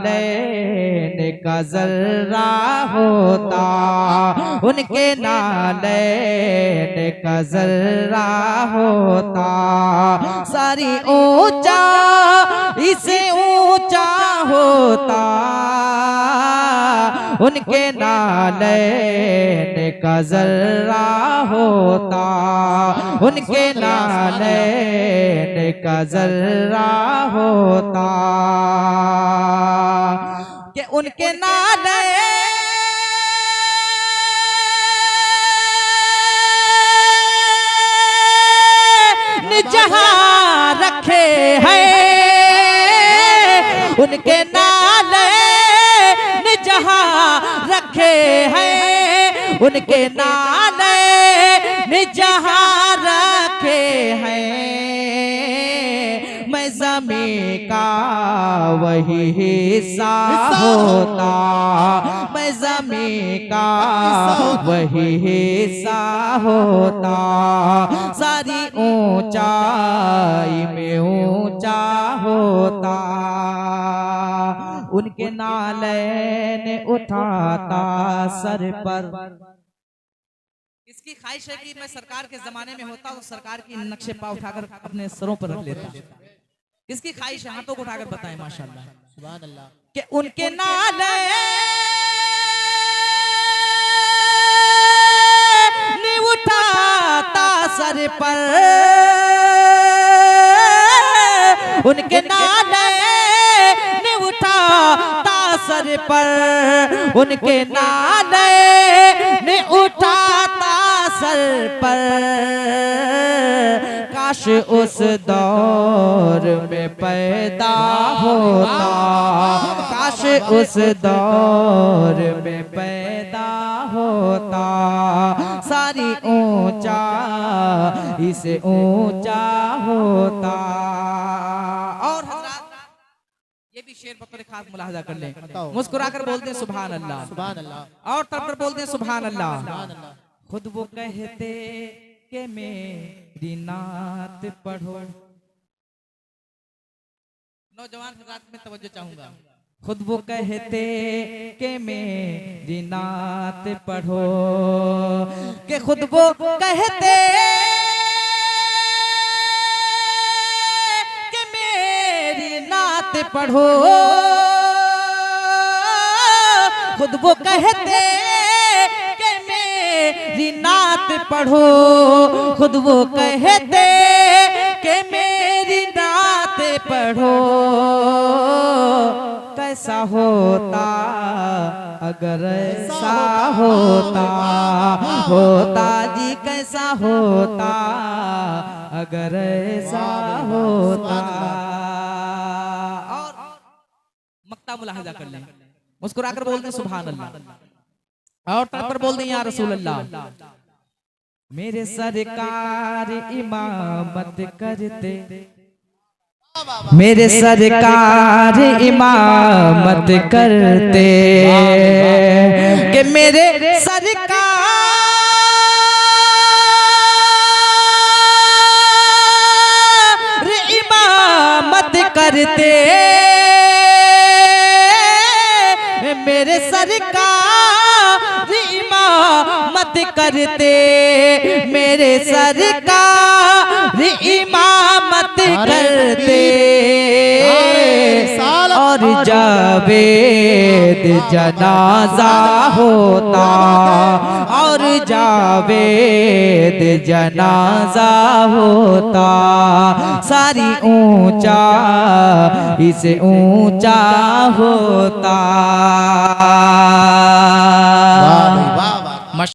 नालैन का जर्रा होता, उनके नालैन का जर्रा होता। सारी ऊंचा इसे ऊंचा होता, उनके नालैन का जर्रा होता, उनके नालैन का जर्रा होता। कि उनके नालैन जहां रखे हैं, उनके नालैन जहां रखे हैं, उनके नालैन जहां रखे हैं। मैं ज़मीं का वही हिस्सा होता, मैं ज़मीं का वही हिस्सा होता। सारी ऊंचाई में ऊंचा होता, उनके नालैन उठाता सर पर। इसकी ख्वाहिश है कि मैं सरकार के जमाने में होता तो सरकार की नक्शे पा उठाकर अपने सरों पर रख लेता। इसकी ख्वाहिश है, हाथों को उठाकर बताएं माशाअल्लाह सुभान अल्लाह। कि उनके नालैन उठाता सर पर, उनके नालैन उठाता सर पर, उनके नालैन उठाता सर पर। काश उस दौर में पैदा होता, काश उस दौर में पैदा होता। सारी ऊंचा इसे ऊंचा होता। और ये भी शेर पर खास मुलाहजा कर लें, मुस्कुराकर बोलते हैं सुभान अल्लाह सुभान अल्लाह, और तब पर बोलते हैं सुभान अल्लाह। खुद वो कहते कि मेरी नात पढ़ो, नौजवान हज़रात में तवज्जो चाहूंगा। खुद वो कहते कि मेरी नात पढ़ो, कि खुद वो कहते कि मेरी नात पढ़ो, खुद वो कहते कि मेरी नात पढ़ो, खुद वो कहते कि मेरी नात पढ़ो। कैसा होता अगर ऐसा होता, होता जी कैसा होता अगर ऐसा होता। और मक्ता मुलाहजा कर लें, मुस्कुराकर बोलते हैं सुभान अल्लाह, और तब पर बोलते हैं या रसूल अल्लाह। मेरे सरकार इमामत करते, मेरे सरकार इमामत करते, कि मेरे सरकार इमामत करते, मेरे सरकार इमामत करते, मेरे सरकार इमामत करते। और जावेद जनाजा होता, और जावेद जनाजा होता। सारी ऊंचा इसे ऊंचा होता।